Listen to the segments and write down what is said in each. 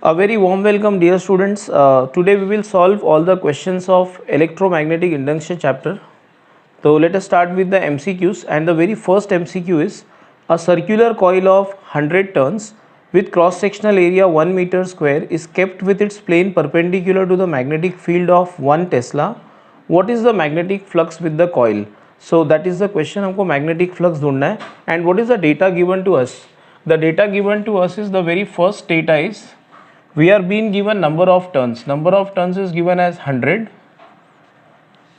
A very warm welcome, dear students. Today we will solve all the questions of electromagnetic induction chapter. So let us start with the MCQs, and the very first MCQ is: a circular coil of 100 turns with cross sectional area 1 meter square is kept with its plane perpendicular to the magnetic field of 1 Tesla. What is the magnetic flux with the coil? So that is the question. हमको magnetic flux ढूंढना है. And what is the data given to us? The data given to us is, the very first data is, we are being given number of turns. Number of turns is given as 100.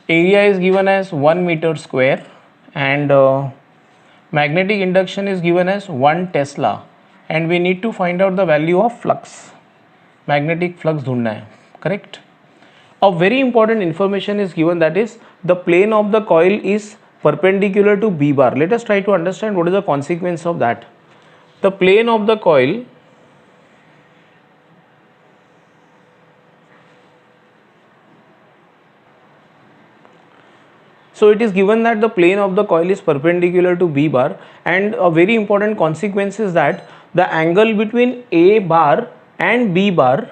Area is given as 1 meter square, and magnetic induction is given as 1 Tesla, and we need to find out the value of flux. Magnetic flux ढूंढना है, correct? A very important information is given, that is, the plane of the coil is perpendicular to B bar. Let us try to understand what is the consequence of that. The plane of the coil So it is given that the plane of the coil is perpendicular to B bar, and a very important consequence is that the angle between A bar and B bar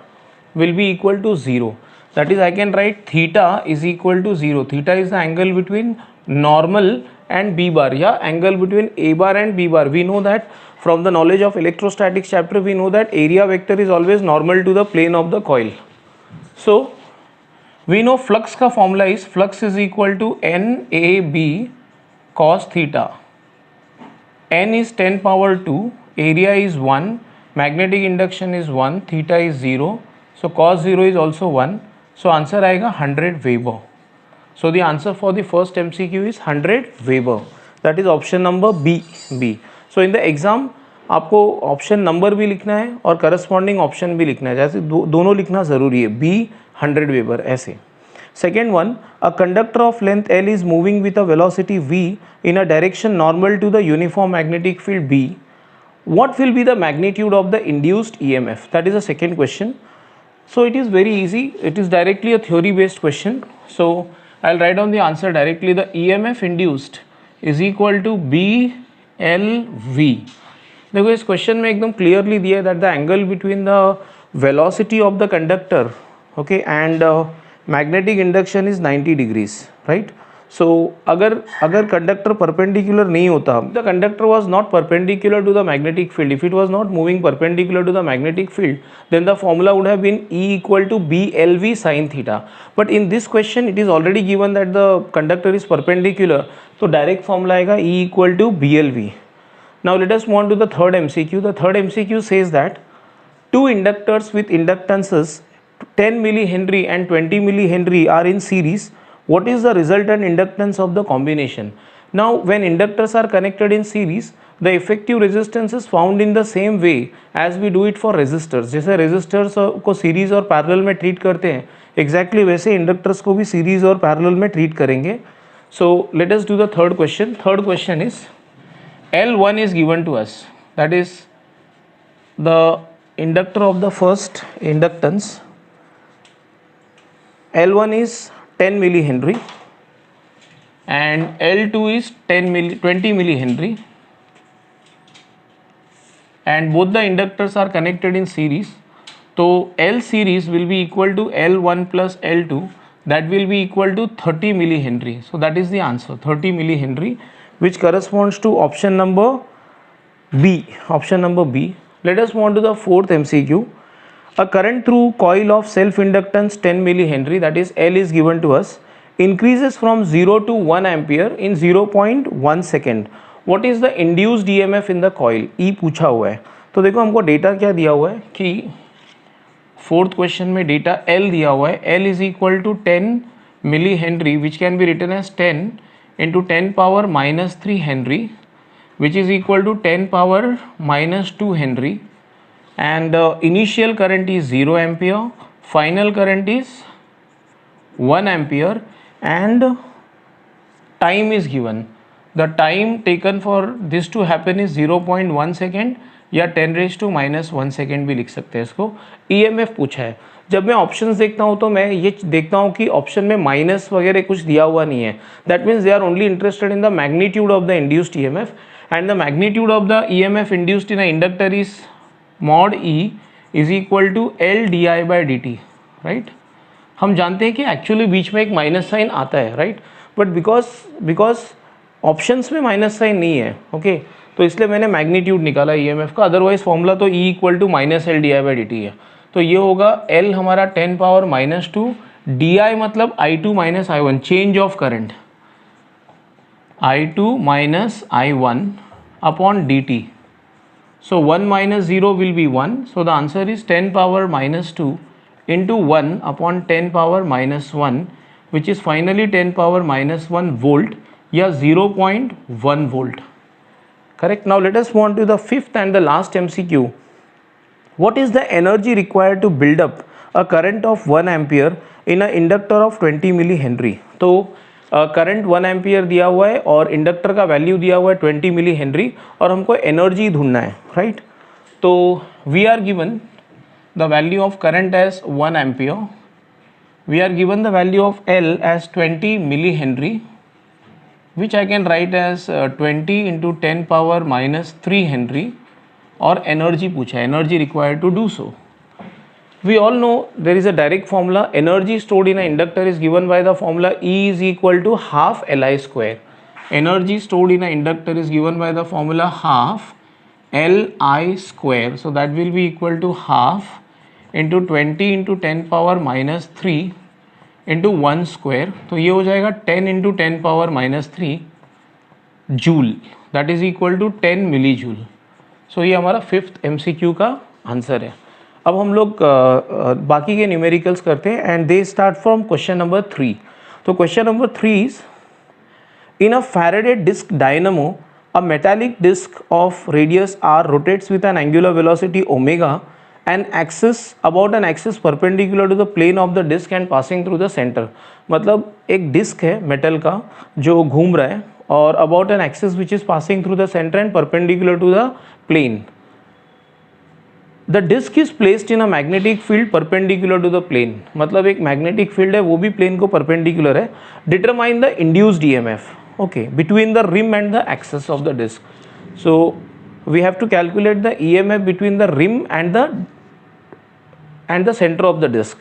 will be equal to 0. That is, I can write theta is equal to 0. Theta is the angle between normal and B bar, yeah, angle between A bar and B bar. We know that from the knowledge of electrostatics chapter, we know that area vector is always normal to the plane of the coil. So we know flux का formula is, flux is equal to NAB cos theta. N is 10 power 2, area is 1, magnetic induction is 1, theta is 0, so cos 0 is also 1. So answer आएगा 100 Weber. So the answer for the first MCQ is 100 Weber. That is option number B. So in the exam आपको option number भी लिखना है और corresponding option भी लिखना है, जैसे दोनों लिखना ज़रूरी है. B 100 वेबर ऐसे. Second one, a conductor of length L is moving with a velocity v in a direction normal to the uniform magnetic field B. What will be the magnitude of the induced EMF? That is the second question. So it is very easy. It is directly a theory based question. So I'll write down the answer directly. The EMF induced is equal to BLV. देखो इस question में एकदम clearly दिया है that the angle between the velocity of the conductor, okay, and magnetic induction is 90 degrees, right? So अगर conductor perpendicular नहीं होता, the conductor was not perpendicular to the magnetic field, if it was not moving perpendicular to the magnetic field, then the formula would have been E equal to BLV sin theta. But in this question it is already given that the conductor is perpendicular, so direct formula आएगा E equal to BLV. Now let us move on to the third MCQ. The third MCQ says that two inductors with inductances 10 millihenry and 20 millihenry are in series. What is the resultant inductance of the combination? Now when inductors are connected in series, the effective resistance is found in the same way as we do it for resistors. जैसे resistors को series और parallel में treat करते हैं, exactly वैसे inductors को भी series और parallel में treat करेंगे. So let us do the third question. Third question is, L1 is given to us, that is the inductor of the first inductance. L1 is 10 millihenry and L2 is 20 millihenry, and both the inductors are connected in series. So L series will be equal to L1 plus L2, that will be equal to 30 millihenry. So that is the answer, 30 millihenry, which corresponds to option number B. Option number B. Let us move on to the fourth MCQ. A current through coil of self-inductance 10 millihenry, that is L is given to us, increases from 0 to 1 ampere in 0.1 second. What is the induced EMF in the coil? E पूछा हुआ है. तो देखो हमको data क्या दिया हुआ है कि फोर्थ क्वेश्चन में डेटा L दिया हुआ है. L is equal to 10 millihenry, which can be written as 10 into 10 power minus 3 Henry, which is equal to 10 power minus 2 Henry, and initial current is 0 ampere, final current is 1 ampere, and time is given. The time taken for this to happen is 0.1 second या 10 raised to minus 1 second भी लिख सकते हैं इसको. EMF पूछा है. जब मैं ऑप्शंस देखता हूँ तो मैं ये देखता हूँ कि ऑप्शन में माइनस वगैरह कुछ दिया हुआ नहीं है. That means they are only interested in the magnitude of the induced EMF, and the magnitude of the EMF induced in an inductor is mod E is equal to L D I by D T, right. हम जानते हैं कि actually बीच में एक minus sign आता है, right, but because options में minus sign नहीं है, ओके, तो इसलिए मैंने मैग्नीट्यूड निकाला ईएमएफ का, अदरवाइज फॉर्मूला तो E equal to minus L D I by D T है। तो ये होगा एल हमारा 10 पावर -2, डी आई मतलब I2 minus I1, change of current, I2 minus I1 upon D T. So 1 minus 0 will be 1. So the answer is 10 power -2 into 1 upon 10 power -1, which is finally 10 power -1 volt या 0.1 volt. Correct. Now let us move on to the fifth and the last MCQ. What is the energy required to build up a current of 1 ampere in an inductor of 20 millihenry? तो current 1 ampere दिया हुआ है और inductor का value दिया हुआ है 20 milli Henry और हमको एनर्जी ढूंढना है, राइट। तो we are given the value of current as 1 ampere, we are given the value of L as 20 milli henry, which I can write as 20 into 10 power -3 henry, और energy पूछा है, energy required to do so. We all know there is a direct formula. Energy stored in an inductor is given by the formula E is equal to half Li square. Energy stored in an inductor is given by the formula half Li square. So that will be equal to half into 20 into 10 power -3 into 1 square. तो ये हो जाएगा 10 into 10 power -3 joule, that is equal to 10 milli joule. So ये हमारा 5th MCQ का answer है। अब हम लोग बाकी के न्यूमेरिकल्स करते हैं and they start from question number 3। तो question number 3 is in a Faraday disc dynamo a metallic disc of radius r rotates with an angular velocity omega and axis about an axis perpendicular to the plane of the disc and passing through the center। मतलब एक disc है metal का जो घूम रहा है और about an axis which is passing through the centre and perpendicular to the plane. The disc is placed in a magnetic field perpendicular to the plane, मतलब एक मैग्नेटिक फील्ड है वो भी प्लेन को परपेंडिकुलर है। Determine the induced EMF, okay, between the rim and the axis of the disc. So we have to calculate the EMF between the rim and the centre of the disc.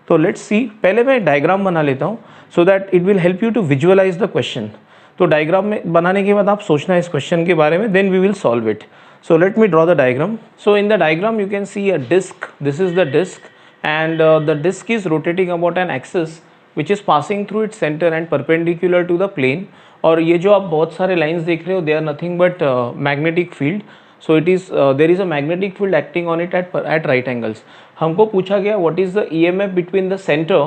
तो let's see, पहले मैं diagram बना लेता हूँ so that it will help you to visualise the question. तो diagram में बनाने के बाद आप सोचना इस क्वेश्चन के बारे में, then we will solve it. So let me draw the diagram. So in the diagram you can see a disc. This is the disc and the disc is rotating about an axis which is passing through its center and perpendicular to the plane. और ये जो आप बहुत सारे lines देख रहे हो they are nothing but magnetic field. So it is there is a magnetic field acting on it at right angles. हमको पूछा गया what is the EMF between the center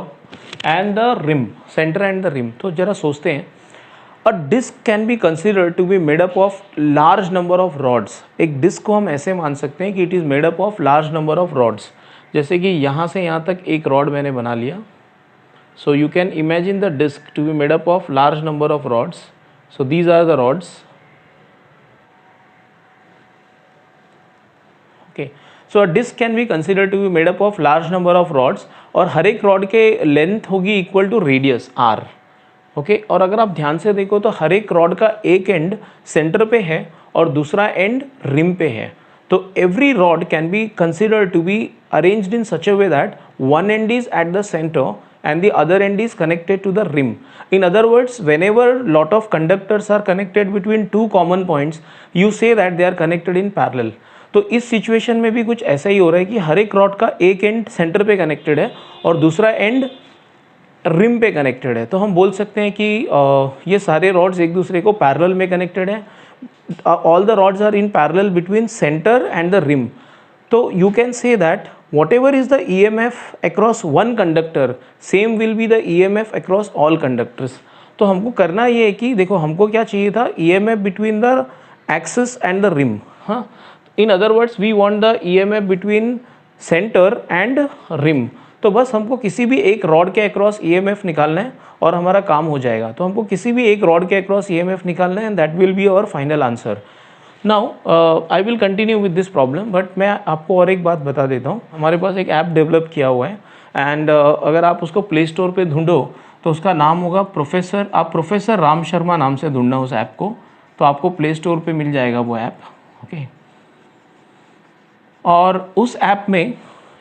and the rim, center and the rim। तो जरा सोचते हैं। A disc can be considered to be made up of large number of rods। एक disc को हम ऐसे मान सकते हैं कि it is made up of large number of rods. जैसे कि यहाँ से यहाँ तक एक रॉड मैंने बना लिया। So you can imagine the disc to be made up of large number of rods. So these are the rods, okay. So a disc can be considered to be made up of large number of rods और हर एक rod के length होगी equal to radius r, okay. और अगर आप ध्यान से देखो तो हर एक रॉड का एक एंड सेंटर पे है और दूसरा एंड रिम पे है। तो every rod can be considered to be arranged in such a way that one end is at the center and the other end is connected to the rim. In other words, whenever lot of conductors are connected between two common points, you say that they are connected in parallel. तो इस situation में भी कुछ ऐसा ही हो रहा है कि हर एक रॉड का एक एंड सेंटर पे कनेक्टेड है और दूसरा एंड रिम पे कनेक्टेड है। तो हम बोल सकते हैं कि ये सारे रॉड्स एक दूसरे को पैरेलल में कनेक्टेड हैं। All the rods are in parallel between centre and the rim. तो you can say that whatever is the EMF across one conductor, same will be the EMF across all conductors। तो हमको करना ये है कि देखो हमको क्या चाहिए था, EMF between the axis and the rim। हाँ, in other words we want the EMF between center and rim। तो बस हमको किसी भी एक रॉड के अक्रॉस EMF निकालना है और हमारा काम हो जाएगा। तो हमको किसी भी एक रॉड के अक्रॉस EMF निकालना है and that will be our final answer. Now I will continue with this problem, but मैं आपको और एक बात बता देता हूँ। हमारे पास एक ऐप डेवलप किया हुआ है एंड अगर आप उसको प्ले स्टोर पे ढूंढो तो उसका नाम होगा प्रोफेसर राम शर्मा नाम से ढूंढना उस ऐप को, तो आपको प्ले स्टोर पे मिल जाएगा वो ऐप, ओके। और उस ऐप में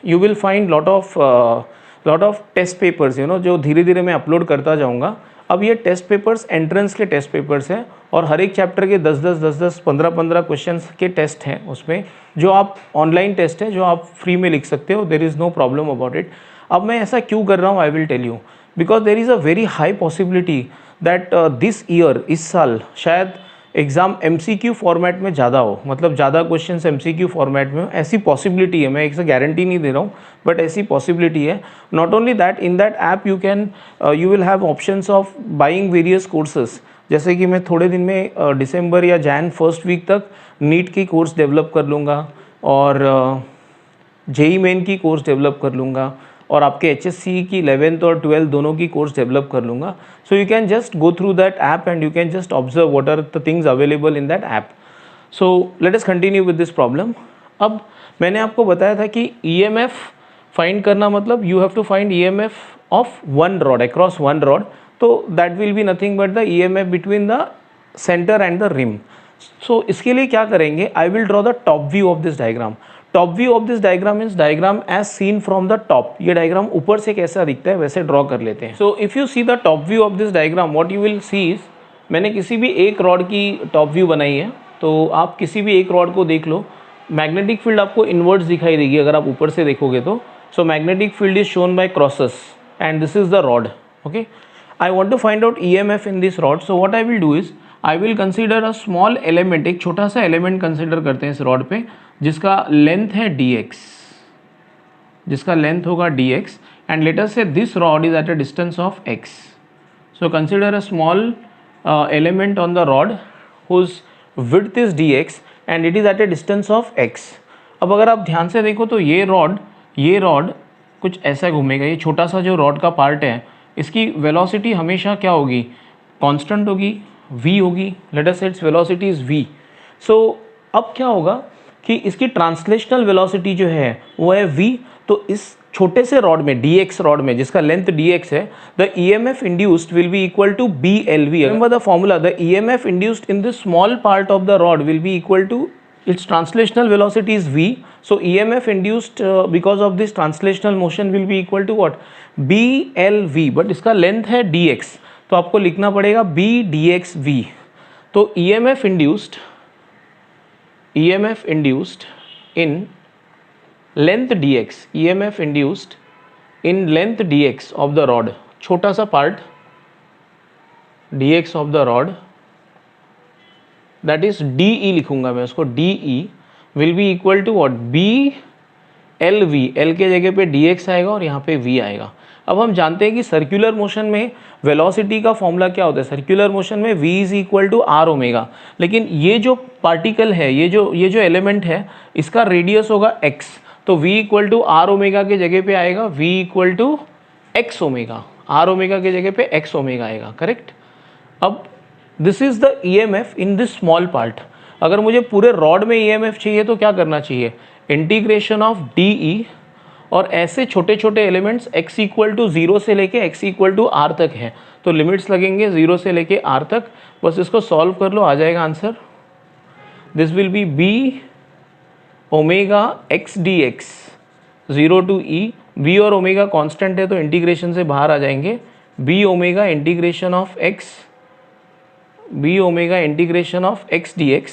you will find lot of test papers, you know, जो धीरे धीरे मैं अपलोड करता जाऊँगा. अब ये टेस्ट पेपर्स एंट्रेंस के टेस्ट पेपर्स हैं और हर एक चैप्टर के 10-10, 15-15 क्वेश्चंस के टेस्ट हैं उसमें, जो आप ऑनलाइन टेस्ट है, जो आप फ्री में लिख सकते हो. There is no problem about it. अब मैं ऐसा क्यों कर रहा हूँ, I will tell you. Because there is a very high possibility that this year, इस साल शायद एग्ज़ाम MCQ फॉर्मेट में ज़्यादा हो, मतलब ज़्यादा क्वेश्चंस MCQ फॉर्मेट में हो. ऐसी पॉसिबिलिटी है, मैं एक से गारंटी नहीं दे रहा हूँ, बट ऐसी पॉसिबिलिटी है. Not only that, in that app you will have options of buying various courses. जैसे कि मैं थोड़े दिन में दिसंबर या जैन फर्स्ट वीक तक नीट की कोर्स डेवलप कर लूँगा और JEE मेन की कोर्स डेवलप कर लूँगा और आपके HSC की 11th और 12th दोनों की कोर्स डेवलप कर लूँगा. So you can just go through that app and you can just observe what are the things available in that app. So let us continue with this problem. अब मैंने आपको बताया था कि EMF फाइंड करना मतलब you have to find EMF of one rod across one rod. तो that will be nothing but the EMF between the centre and the rim. So इसके लिए क्या करेंगे, I will draw the top view of this diagram. Top view of this diagram means diagram as seen from the top. ये diagram ऊपर से कैसा दिखता है वैसे ड्रॉ कर लेते हैं. So if you see the top view of this diagram, what you will see is, मैंने किसी भी एक रॉड की टॉप व्यू बनाई है. तो आप किसी भी एक रॉड को देख लो, मैग्नेटिक फील्ड आपको इनवर्ट्स दिखाई देगी अगर आप ऊपर से देखोगे तो. So magnetic field is shown by crosses and this is the rod. Okay, I want to find out EMF in this rod. So what I will do is, I will consider a small element, एक छोटा सा element consider करते हैं इस rod पे, जिसका length है dx, जिसका लेंथ होगा dx, and let us say this rod is at a distance of x. So consider a small element on the rod whose width is dx and it is at a distance of x. अब अगर आप ध्यान से देखो तो ये rod कुछ ऐसा घूमेगा. ये छोटा सा जो रॉड का पार्ट है, इसकी वेलोसिटी हमेशा क्या होगी, कांस्टेंट होगी, v होगी. लेट अस से इट्स वेलोसिटी इज v. सो अब क्या होगा कि इसकी ट्रांसलेशनल वेलोसिटी जो है वो है v. तो इस छोटे से रॉड में, dx रॉड में, जिसका लेंथ dx है, the EMF induced will be equal to BLV. Remember the formula, the EMF induced in this small part of the rod will be equal to its translational velocity is v. So EMF induced because of this translational motion will be equal to what, BLV. but इसका length है dx, तो आपको लिखना पड़ेगा b dx v. तो EMF induced in length dx, EMF induced in length dx of the rod, छोटा सा part dx of the rod, that is DE लिखूंगा मैं उसको, DE will be equal to what, BLV. L के जगह पे dx आएगा और यहाँ पे v आएगा. अब हम जानते हैं कि सर्कुलर मोशन में वेलोसिटी का फॉर्मूला क्या होता है, सर्कुलर मोशन में v is equal to r omega. लेकिन ये जो पार्टिकल है, ये जो एलिमेंट है, इसका रेडियस होगा x. तो v equal to r omega के जगह पे आएगा v equal to x omega. r omega के जगह पे x ओमेगा आएगा. करेक्ट. अब this is the EMF in this small part. अगर मुझे पूरे रॉड में EMF चाहिए तो क्या करना चाहिए, इंटीग्रेशन ऑफ DE, और ऐसे छोटे छोटे एलिमेंट्स x इक्वल टू 0 से लेके x इक्वल टू r तक है, तो लिमिट्स लगेंगे 0 से लेके r तक. बस इसको सॉल्व कर लो, आ जाएगा answer. This will be b omega x dx 0 to e. b और ओमेगा कांस्टेंट है तो इंटीग्रेशन से बाहर आ जाएंगे. b omega integration of x, b omega integration of x dx.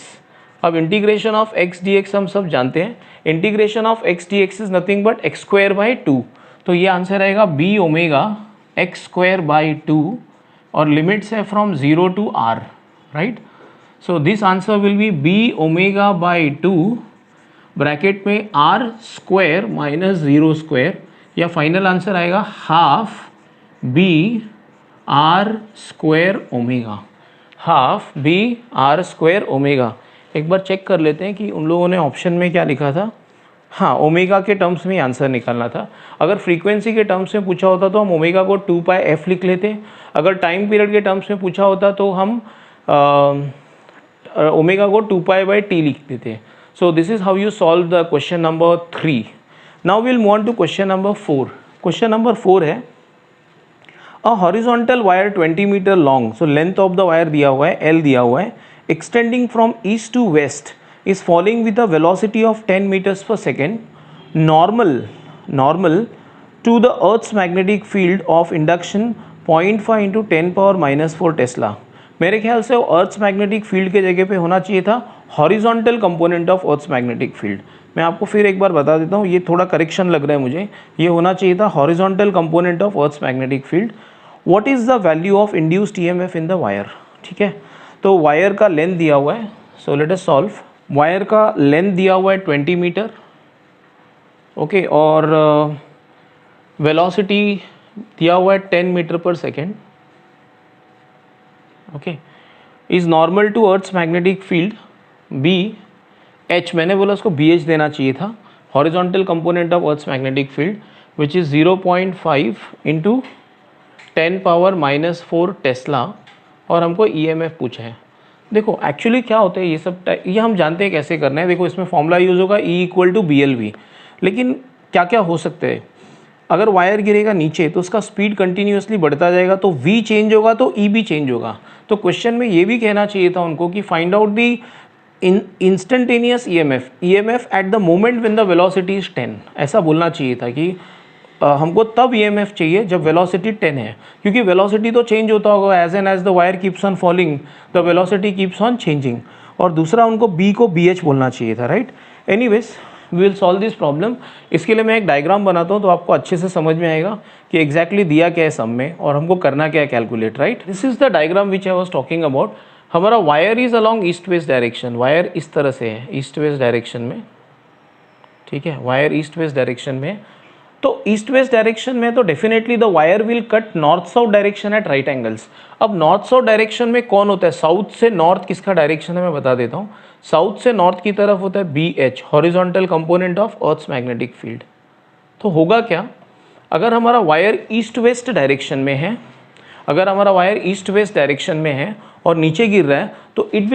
अब इंटीग्रेशन ऑफ x dx हम सब जानते हैं, integration of x dx is nothing but x square by 2. तो ये आंसर आएगा b omega x square by 2, और limits है from 0 to r. Right. So this answer will be b omega by 2 bracket में r स्क्वायर माइनस 0 स्क्वायर, या final answer आएगा half b r square omega, half b r square omega. एक बार check कर लेते हैं कि उन लोगों ने ऑप्शन में क्या लिखा था. हाँ, ओमेगा के टर्म्स में आंसर निकालना था. अगर फ्रीक्वेंसी के टर्म्स में पूछा होता तो हम ओमेगा को 2 पाई f लिख लेते. अगर टाइम पीरियड के टर्म्स में पूछा होता तो हम ओमेगा को 2 पाई बाई t लिख देते. So this is how you solve the question number 3. Now will move on to question number 4. Question number 4 है, a horizontal wire 20 metre long, so length of the wire दिया हुआ है, L दिया हुआ है, extending from east to west, is falling with a velocity of 10 metres per second. Normal normal to the Earth's magnetic field of induction 0.5 into 10 power minus 4 Tesla. मेरे ख्याल से वो अर्थ्स मैग्नेटिक फील्ड के जगह पे होना चाहिए था horizontal component of earth's magnetic field. मैं आपको फिर एक बार बता देता हूँ, ये थोड़ा करेक्शन लग रहा है मुझे, ये होना चाहिए था horizontal component of earth's magnetic field. What is the value of induced EMF in the wire? ठीक है, तो वायर का लेंथ दिया हुआ है, so let us solve. Wire का लेंथ दिया हुआ है 20 मीटर, ओके, और वेलोसिटी दिया हुआ है 10 metre per second, okay. Is normal to earth's magnetic field B H, मैंने बोला उसको बी एच देना चाहिए था, horizontal component of earth's magnetic field which is 0.5 into 10 power minus 4 tesla, और हमको ईएमएफ पूछा है। देखो एक्चुअली क्या होता है, ये सब ये हम जानते हैं कैसे करना है। देखो इसमें फॉर्मूला यूज़ होगा E इक्वल टू BLV, लेकिन क्या क्या हो सकते हैं, अगर वायर गिरेगा नीचे तो उसका स्पीड कंटिन्यूसली बढ़ता जाएगा, तो V चेंज होगा तो E भी चेंज होगा। तो क्वेश्चन में ये भी कहना चाहिए था उनको कि find out the instantaneous EMF at the moment when the velocity is 10, ऐसा बोलना चाहिए था कि हमको तब ईएमएफ चाहिए जब वेलोसिटी 10 है, क्योंकि वेलोसिटी तो चेंज होता होगा as and as the wire keeps on falling the velocity keeps on changing. और दूसरा उनको B को BH बोलना चाहिए था, right. Anyways we will solve this problem. इसके लिए मैं एक डायग्राम बनाता हूँ तो आपको अच्छे से समझ में आएगा कि एग्जैक्टली दिया क्या है सम में और हमको करना क्या है calculate, right. This is the diagram which I was talking about. हमारा wire is along east west direction, wire इस तरह से है ईस्ट वेस्ट डायरेक्शन में, ठीक है, वायर ईस्ट वेस्ट डायरेक्शन में। तो ईस्ट वेस्ट डायरेक्शन में तो definitely the wire will cut north south direction at right angles. अब नॉर्थ साउथ डायरेक्शन में कौन होता है, साउथ से नॉर्थ किसका डायरेक्शन है मैं बता देता हूँ। साउथ से नॉर्थ की तरफ होता है BH, horizontal component of earth's magnetic field. तो होगा क्या, अगर हमारा वायर ईस्ट वेस्ट डायरेक्शन में है, अगर हमारा वायर ईस्ट वेस्ट डायरेक्शन में है और नीचे गिर रहा है, तो it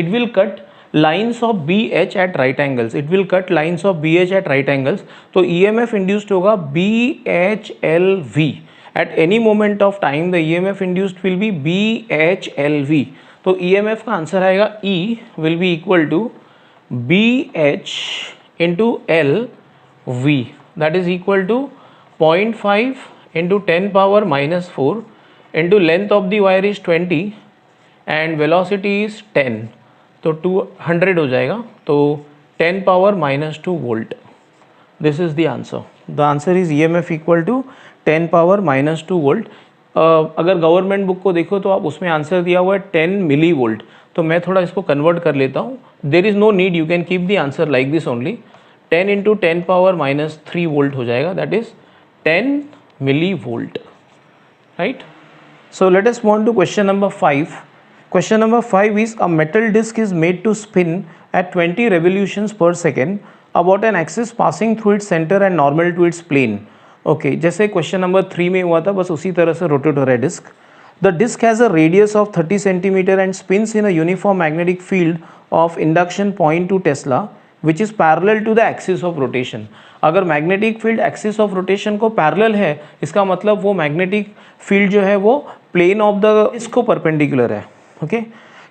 will cut lines of BH at right angles, it will cut lines of BH at right angles. तो EMF इंड्यूस्ड होगा BHLV। At any moment of time the EMF induced will be BHLV। तो EMF का answer आएगा E will be equal to BH into LV, that is equal to 0.5 into 10 power minus 4 into length of the wire is 20 and velocity is 10, तो 200 हो जाएगा, तो 10 power minus 2 volt. This is the answer. The answer is EMF equal to 10 power minus 2 volt. अगर government book को देखो तो आप उसमें आंसर दिया हुआ है 10 मिली वोल्ट, तो मैं थोड़ा इसको कन्वर्ट कर लेता हूँ। There is no need, you can keep the answer like this only. 10 into 10 power minus 3 volt हो जाएगा, that is 10 millivolt, right. So let us move on to question number 5. Question number 5 is a metal disc is made to spin at 20 revolutions per second about an axis passing through its center and normal to its plane. Okay, जैसे question number 3 में हुआ था बस उसी तरह से rotate हो रहा है disc. The disc has a radius of 30 centimeter and spins in a uniform magnetic field of induction 0.2 Tesla which is parallel to the axis of rotation. अगर magnetic field axis of rotation को parallel है, इसका मतलब वो magnetic field जो है वो plane of the इसको परपेंडिकुलर है, okay.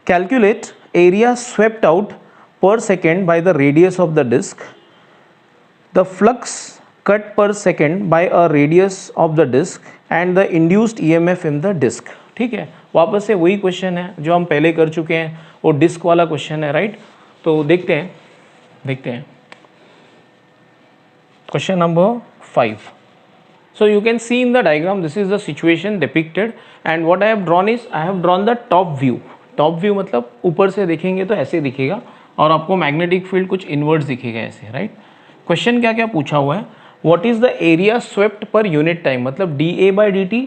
Calculate area swept out per second by the radius of the disc, the flux cut per second by a radius of the disc and the induced EMF in the disc. ठीक है, वापस से वही question है जो हम पहले कर चुके हैं, वो डिस्क वाला क्वेश्चन है, राइट। तो देखते हैं question number 5. So you can see in the diagram, this is the situation depicted and what I have drawn is I have drawn the top view. Top view मतलब ऊपर से देखेंगे तो ऐसे दिखेगा और आपको मैग्नेटिक फील्ड कुछ इनवर्ड्स दिखेगा ऐसे, राइट। क्वेश्चन क्या क्या पूछा हुआ है, what is the area swept per unit time, मतलब dA/dt,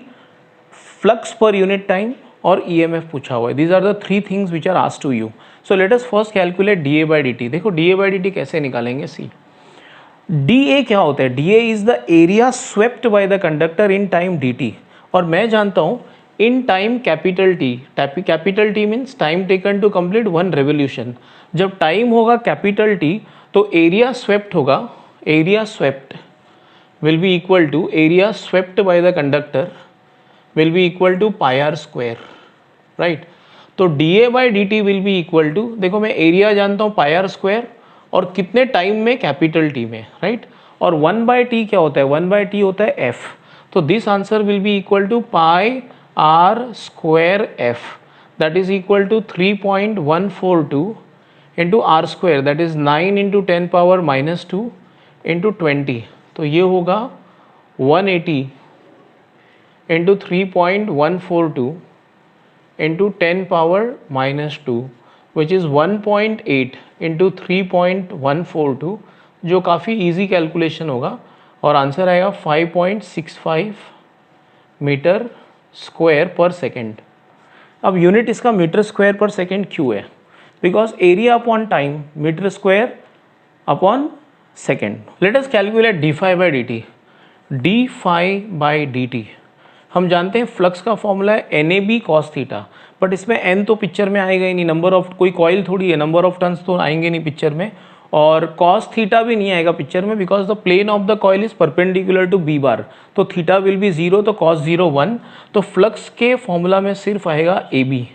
flux per unit time और EMF पूछा हुआ है। These are the 3 things which are asked to you. So let us first calculate dA/dt। देखो dA/dt कैसे निकालेंगे, सी dA क्या होता है, dA is the area swept by the conductor in time dt, और मैं जानता हूँ in time capital T means time taken to complete 1 revolution. जब टाइम होगा कैपिटल T तो एरिया स्वेप्ट होगा, area swept will be equal to area swept by the conductor will be equal to πr², right. तो dA/dt will be equal to, देखो मैं area जानता हूँ πr² और कितने टाइम में, कैपिटल T में, राइट। और 1/t क्या होता है, 1/t होता है f. तो this answer will be equal to pi r square f, that is equal to 3.142 into r square, that is 9 into 10 power minus 2 into 20. तो ये होगा 180 into 3.142 into 10 power minus 2 which is 1.8 into 3.142, जो काफ़ी easy calculation होगा और answer आएगा 5.65 metre square per second. अब unit इसका मीटर स्क्वायर पर सेकेंड क्यों है, because area upon time metre square upon second. Let us calculate d phi by D t. D phi by D t हम जानते हैं flux का formula है N A B cos theta, but इसमें N तो picture में आएगा ही नहीं, नंबर ऑफ कोई कॉइल थोड़ी है, नंबर ऑफ टर्न्स तो आएंगे नहीं पिक्चर में, और कॉस थीटा भी नहीं आएगा पिक्चर में because the plane of the coil is perpendicular to B bar. तो थीटा विल बी 0, तो कॉस 0 1. तो फ्लक्स के फॉर्मूला में सिर्फ आएगा ए बी,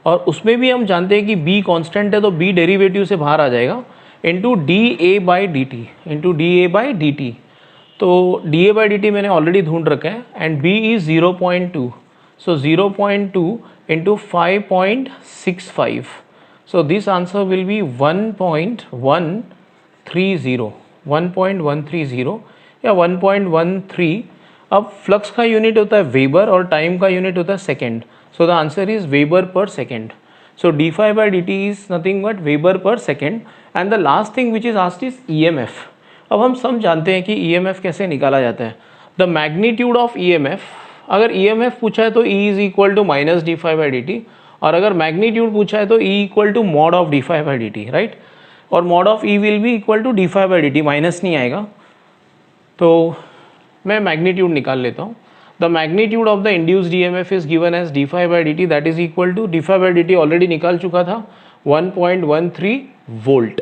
और उसमें भी हम जानते हैं कि बी कांस्टेंट है तो बी डेरिवेटिव से बाहर आ जाएगा, into D A by D T, into D A by D T. तो D A by D T मैंने ऑलरेडी ढूंढ रखा है and B is 0.2, so 0.2 into 5.65. So this answer will be 1.130 या 1.13. अब फ्लक्स का यूनिट होता है वेबर और टाइम का यूनिट होता है second, so the answer is weber per second. So d phi by D t is nothing but weber per second. And the last thing which is asked is E M F. अब हम सब जानते हैं कि ई M F कैसे निकाला जाता है. The magnitude of E M F, अगर ई एम एफ पूछा है तो E is equal to minus D phi by D T, और अगर मैग्नीट्यूड पूछा है तो E equal to mod of D phi by D T, right. और mod of E will be equal to D phi by D T, minus नहीं आएगा. तो मैं मैग्नीट्यूड निकाल लेता हूँ. The magnitude of the induced E M F is given as d phi by D t, that is equal to D phi by D t already निकाल चुका था 1.13 volt.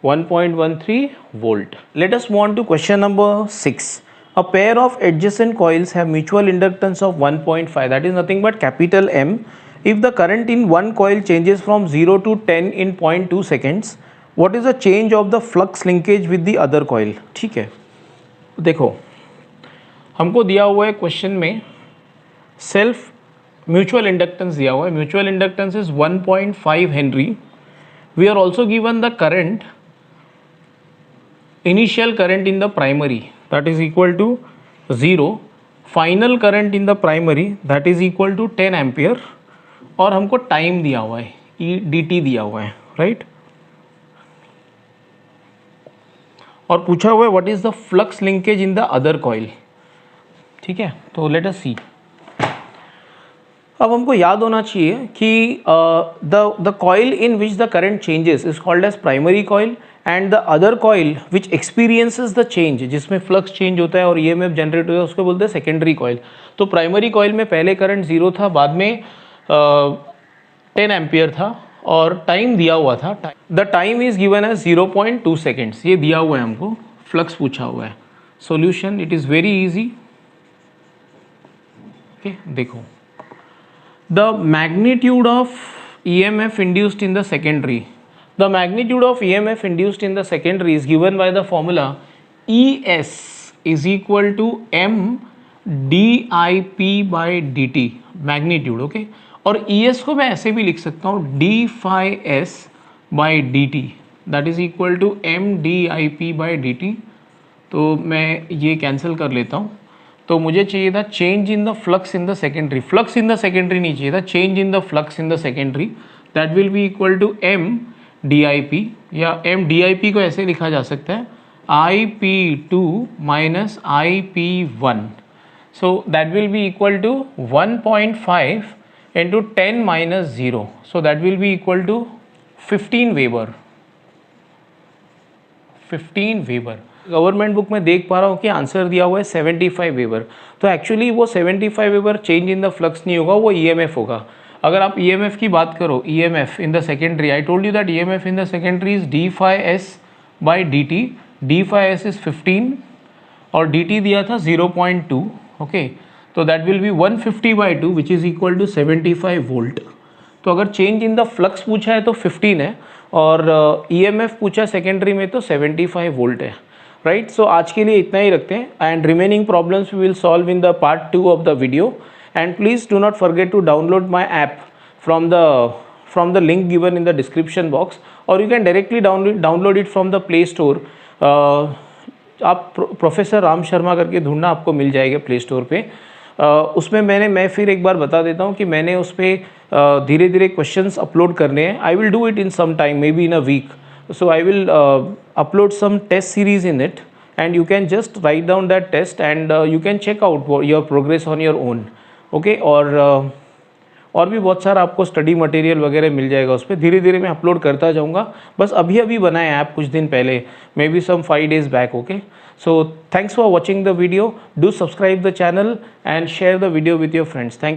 1.13 volt. Let us move on to question number 6. A pair of adjacent coils have mutual inductance of 1.5, that is nothing but capital M. If the current in one coil changes from 0 to 10 in 0.2 seconds, what is the change of the flux linkage with the other coil? ठीक है, देखो हमको दिया हुआ है question में self mutual inductance दिया हुआ है. Mutual inductance is 1.5 henry. We are also given the current, initial current in the primary that is equal to 0, final current in the primary that is equal to 10 ampere, और हमको time दिया हुआ है E D T दिया हुआ है, right. और पूछा हुआ है what is the flux linkage in the other coil. ठीक है, तो लेट अस सी. अब हमको याद होना चाहिए कि the coil in which the current changes is called as primary coil, and the other coil which experiences the change, जिसमें फ्लक्स चेंज होता है और ईएमएफ जनरेट होता है, उसको बोलते हैं सेकेंडरी कॉइल. तो प्राइमरी कॉइल में पहले करंट 0 था, बाद में 10 एम्पियर था और टाइम दिया हुआ था. The time is given as 0.2 seconds. ये दिया हुआ है हमको, फ्लक्स पूछा हुआ है. Solution it is very easy. Okay, देखो the magnitude of EMF induced in the secondary. The magnitude of EMF induced in the secondary is given by the formula ES is equal to M DIP by dt. Magnitude, okay? और ES को मैं ऐसे भी लिख सकता हूँ d phi s by dt, that is equal to M DIP by dt. तो मैं ये कैंसिल कर लेता हूँ. तो मुझे चाहिए था change in the flux in the secondary. Flux in the secondary नहीं चाहिए था, change in the flux in the secondary, that will be equal to M d I P, या एम डी आई पी को ऐसे लिखा जा सकता है I P two minus I P one. So that will be equal to 1.5 into 10 minus 0, so that will be equal to 15 weber. 15 weber. Government book में देख पा रहा हूँ कि आंसर दिया हुआ है 75 वेबर. तो एक्चुअली वो 75 weber change in the flux नहीं होगा, वो EMF होगा. अगर आप EMF की बात करो, EMF in the secondary, I told you that EMF in the secondary is d phi s by dt. d phi s is 15 और dt दिया था 0.2. ओके, तो that will be 150/2 which is equal to 75 volt. तो अगर change in the flux पूछा है तो 15 है और EMF पूछा है सेकेंडरी में तो 75 वोल्ट है. राइट। सो आज के लिए इतना ही रखते हैं and remaining problems we will solve in the part 2 of the video and please do not forget to download my app from the link given in the description box, or you can directly download it from the Play Store. आप professor Ram Sharma करके ढूंढना, आपको मिल जाएगा play store पे। उसमें मैं फिर एक बार बता देता हूँ कि मैंने उस पर धीरे धीरे क्वेश्चंस अपलोड करने हैं। I will do it in some time, maybe in a week. So I will upload some test series in it and you can just write down that test and you can check out your progress on your own, okay. और भी बहुत सारा आपको study material वगैरह मिल जाएगा उस पर। धीरे धीरे मैं अपलोड करता जाऊंगा। बस अभी बनाया ऐप कुछ दिन पहले, maybe some 5 days back, okay. So thanks for watching the video, do subscribe the channel and share the video with your friends. Thank